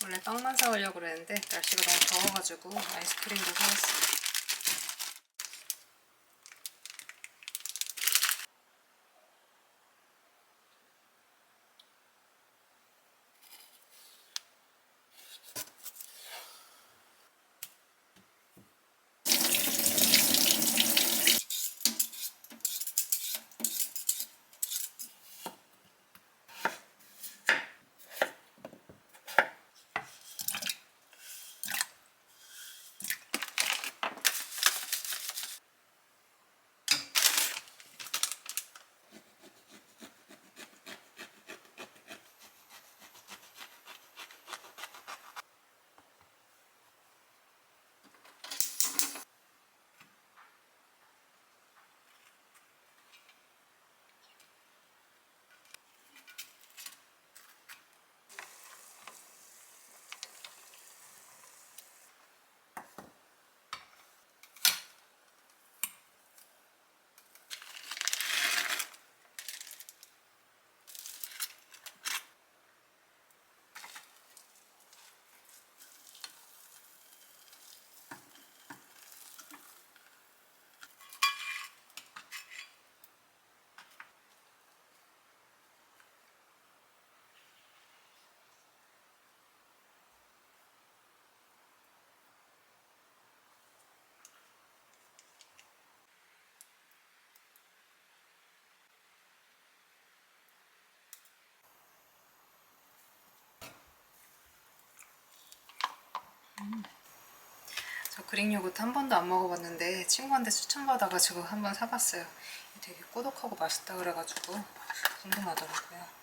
원래 빵만 사오려고 그랬는데 날씨가 너무 더워가지고 아이스크림도 사왔어요. 저 그릭 요거트 한 번도 안 먹어봤는데 친구한테 추천받아가지고 한번 사봤어요. 되게 꾸덕하고 맛있다 그래가지고 궁금하더라고요.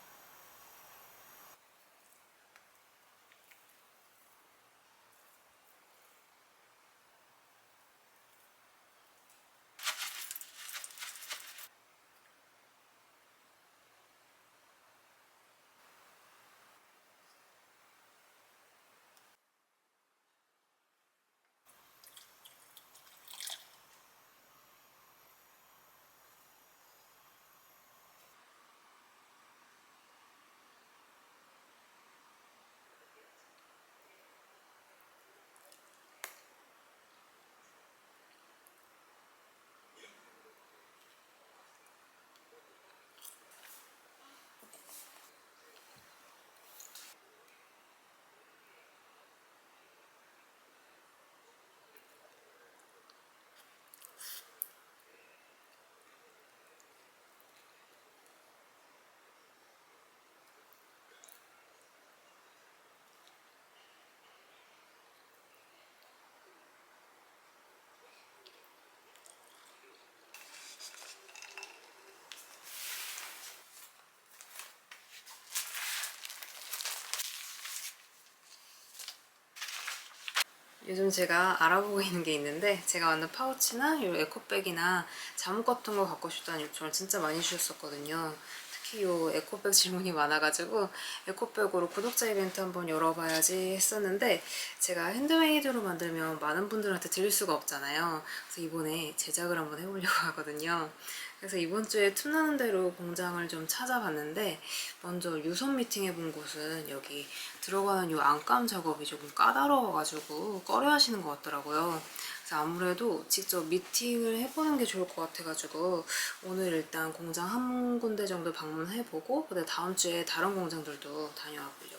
요즘 제가 알아보고 있는 게 있는데 제가 만든 파우치나 이 에코백이나 잠옷 같은 거 갖고 싶다는 요청을 진짜 많이 주셨었거든요. 특히 이 에코백 질문이 많아가지고 에코백으로 구독자 이벤트 한번 열어봐야지 했었는데 제가 핸드메이드로 만들면 많은 분들한테 드릴 수가 없잖아요. 그래서 이번에 제작을 한번 해보려고 하거든요. 그래서 이번 주에 틈나는 대로 공장을 좀 찾아봤는데 먼저 유선 미팅 해본 곳은 여기 들어가는 이 안감 작업이 조금 까다로워가지고 꺼려 하시는 것 같더라고요. 그래서 아무래도 직접 미팅을 해보는 게 좋을 것 같아가지고 오늘 일단 공장 한 군데 정도 방문해보고 그다음 다음 주에 다른 공장들도 다녀와 보려고요.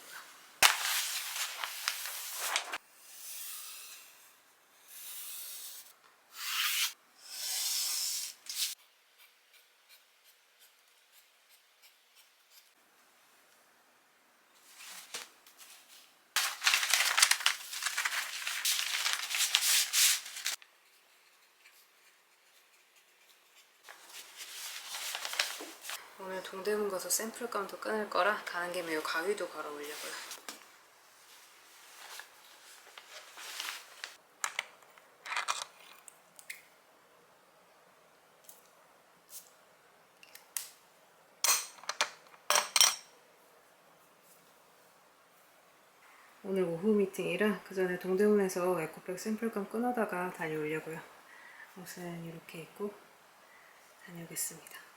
오늘 동대문 가서 샘플감도 끊을 거라 가는 김에 이 가위도 갈아오려고요. 오늘 오후 미팅이라 그 전에 동대문에서 에코백 샘플감 끊어다가 다녀오려고요. 옷은 이렇게 입고 다녀오겠습니다.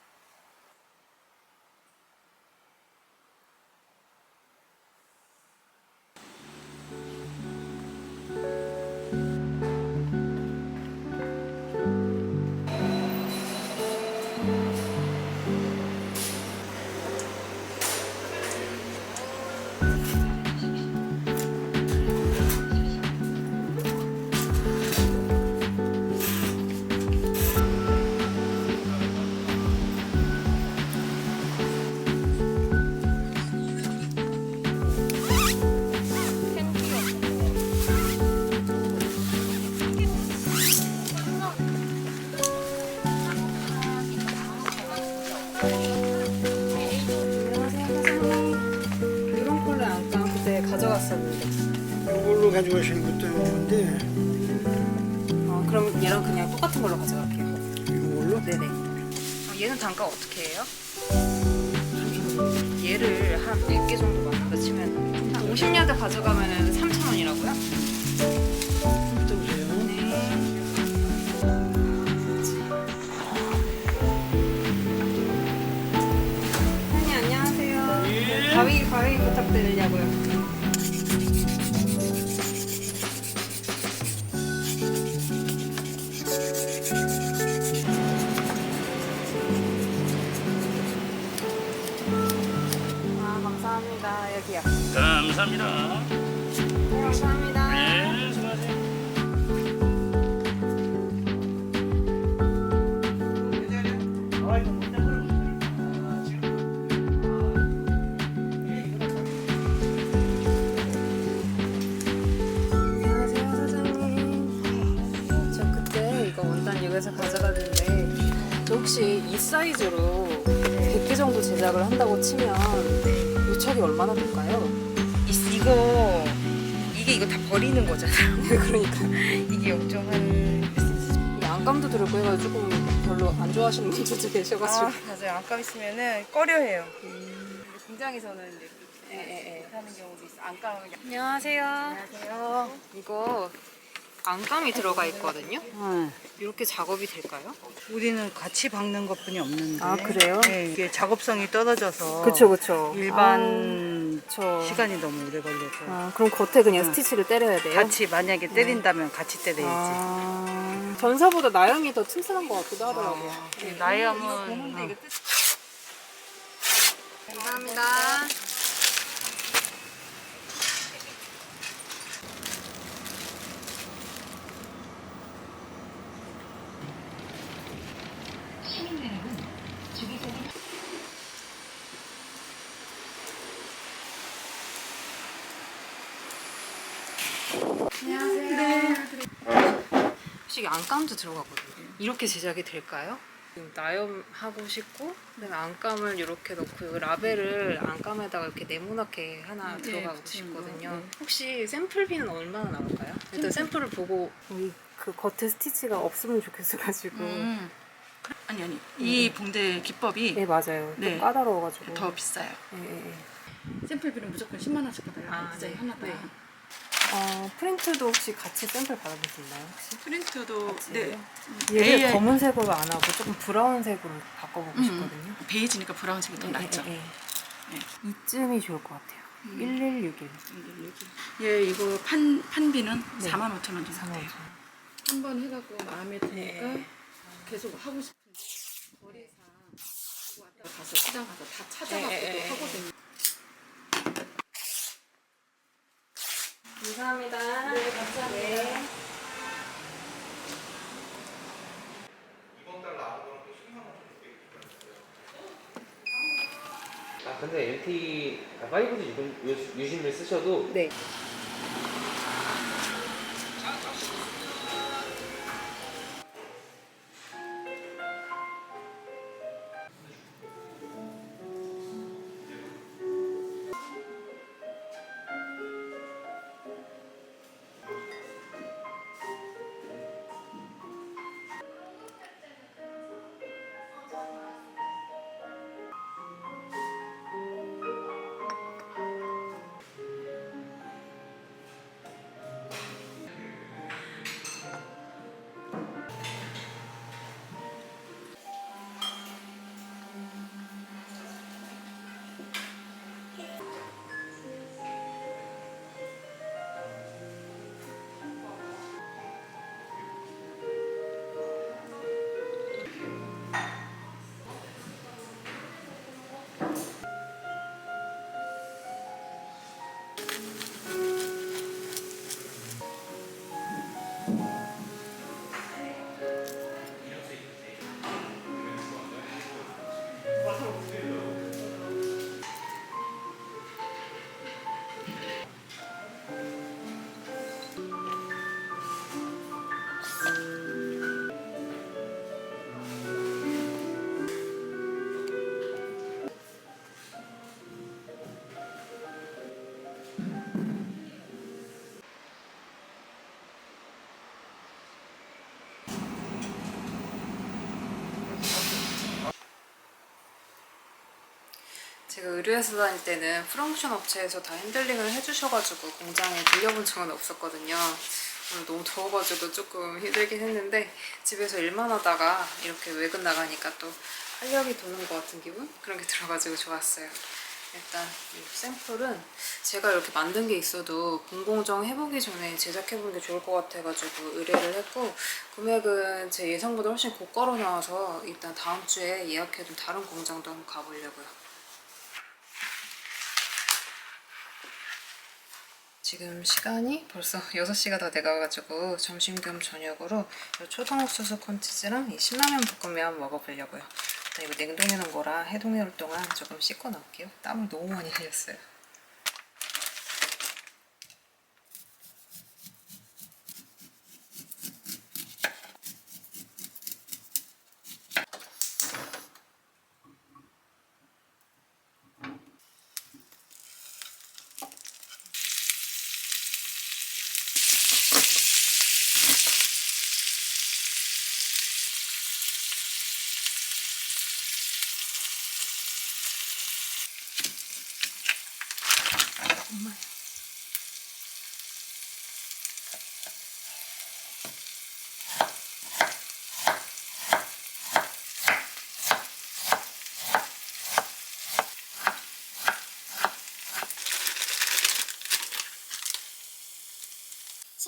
안녕하세요, 사장님. 이런 컬러 안감 그때 가져갔었는데. 이걸로 가져가시는 것도 좋은데 그럼 얘랑 그냥 똑같은 걸로 가져갈게요. 이걸로 네네. 얘는 단가 어떻게 해요? 얘를 한 4개 정도 만들어 치면 한 50야드 가져가면 3,000원이라고요? 떠보세요. 사장님 안녕하세요. 가위 부탁드리려고요. 감사합니다. 여기요. 감사합니다. 네, 감사합니다. 네, 수고하세요. 안녕하세요, 사장님. 저 그때 이거 원단 여기서 가져갔는데 저 혹시 이 사이즈로 100개 정도 제작을 한다고 치면 유착이 얼마나 될까요? 이거 다 버리는 거잖아요. 그러니까 이게 0.1cm. 이 안감도 들었고 해가지고 조금 별로 안 좋아하시는 분들도 계셔가지고. 맞아요. 안감 있으면은 꺼려해요. 공장에서는 이제 예. 하는 경우도 있어. 안감을. 안녕하세요. 안녕하세요. 이거 안감이 들어가 있거든요. 응. 이렇게 작업이 될까요? 우리는 같이 박는 것뿐이 없는데. 아, 그래요? 네, 이게 작업성이 떨어져서. 그쵸. 일반 저. 시간이 너무 오래 걸려서. 그럼 겉에 그냥 응. 스티치를 때려야 돼요? 같이 만약에 때린다면 같이 때려야지. 전사보다 나영이 더 튼튼한 것 같기도 하더라고요. 나이함은 감사합니다. 혹시 안감도 들어가거든요. 이렇게 제작이 될까요? 나염하고 싶고 그다음에 안감을 이렇게 넣고 라벨을 안감에다가 이렇게 네모나게 하나 들어가고 싶거든요. 혹시 샘플비는 얼마나 나올까요? 일단 샘플을 보고 그 겉에 스티치가 없으면 좋겠어가지고. 아니 이 봉대 기법이 네 맞아요. 네. 좀 까다로워가지고. 더 비싸요. 예. 샘플비는 무조건 10만 원씩 받아요. 아, 디자인 네. 하나당. 네. 프린트도 혹시 같이 샘플 받아볼 수 있나요? 혹시? 프린트도 네. 얘를 AI 검은색으로 안 하고 조금 브라운색으로 바꿔보고 싶거든요. 베이지니까 브라운색이 더 낫죠. 이쯤이 좋을 것 같아요. 1161. 예, 이거 판비는 네. 4만 5천 원 정도. 4만 돼요. 5천 원. 한번 해갖고 마음에 드니까 네. 계속 하고 싶은데 거래상 그거 왔다 가서 시장 가서 다 찾아갖고도 하거든요. 감사합니다. 네, 감사합니다. 근데 LT 5G 유심을 쓰셔도 네. 제가 의류회사 다닐 때는 프로모션 업체에서 다 핸들링을 해주셔가지고 공장에 들려본 적은 없었거든요. 오늘 너무 더워가지고 조금 힘들긴 했는데 집에서 일만 하다가 이렇게 외근 나가니까 또 활력이 도는 것 같은 기분? 그런 게 들어가지고 좋았어요. 일단 이 샘플은 제가 이렇게 만든 게 있어도 본공정 해보기 전에 제작해보는 게 좋을 것 같아가지고 의뢰를 했고, 금액은 제 예상보다 훨씬 고가로 나와서 일단 다음 주에 예약해둔 다른 공장도 한번 가보려고요. 지금 시간이 벌써 6시가 다 돼가가지고 점심 겸 저녁으로 이 초당옥수수 콘치즈랑 이 신라면 볶음면 먹어보려고요. 일단 이거 냉동해 놓은 거라 해동해 올 동안 조금 씻고 나올게요. 땀을 너무 많이 흘렸어요. 엄마야.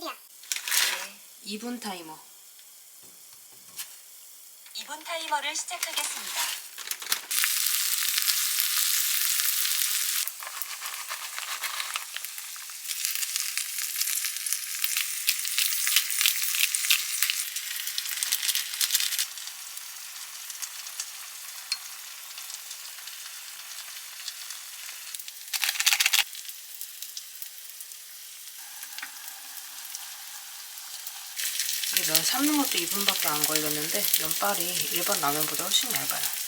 네, 2분 타이머. 2분 타이머를 시작하겠습니다. 이게 면 삶는 것도 2분밖에 안 걸렸는데 면발이 일반 라면보다 훨씬 얇아요.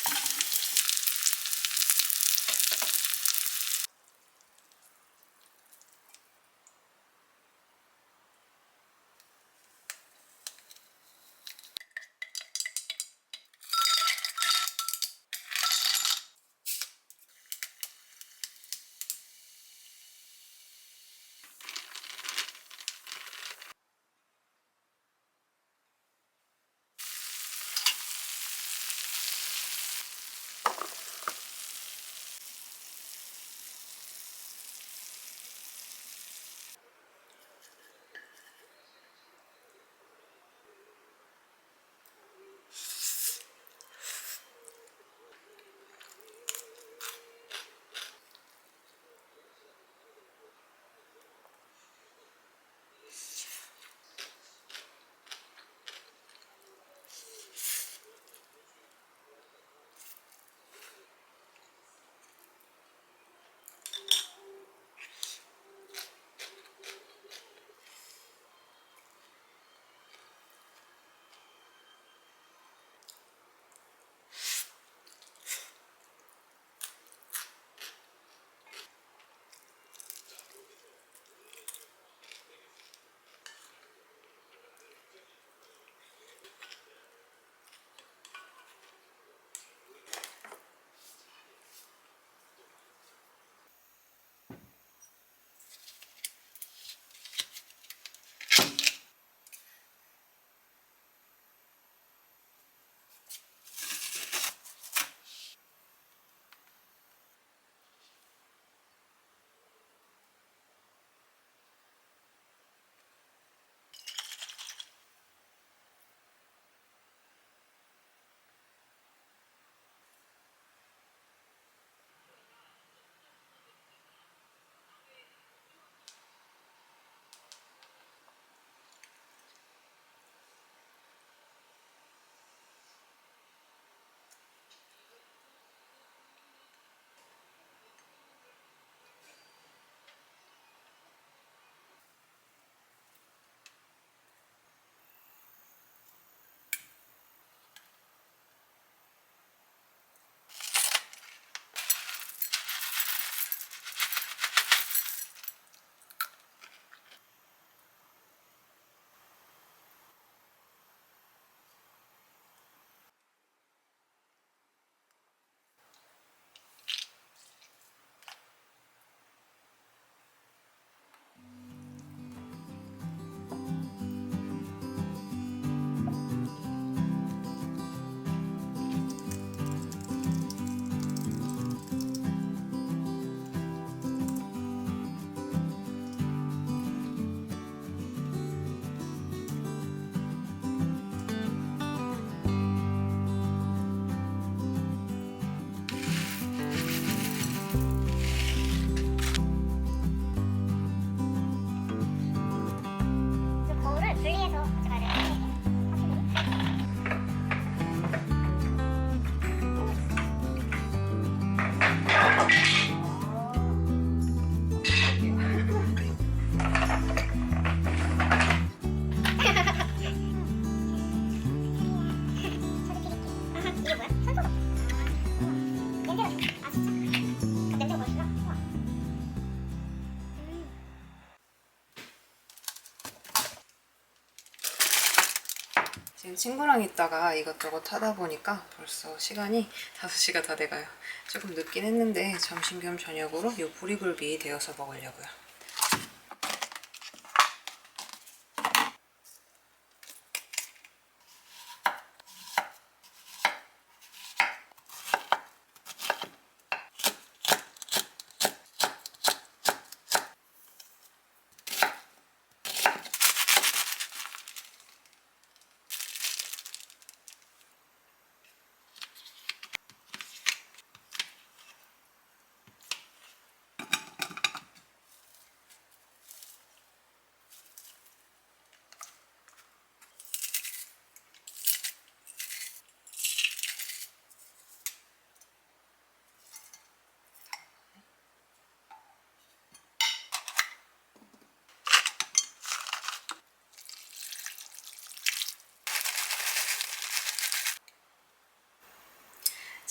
친구랑 있다가 이것저것 하다 보니까 벌써 시간이 5시가 다 돼가요. 조금 늦긴 했는데 점심 겸 저녁으로 이 보리굴비 데워서 먹으려고요.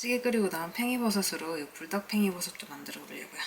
찌개 끓이고 나온 팽이버섯으로 이 불닭 팽이버섯도 만들어 보려고요.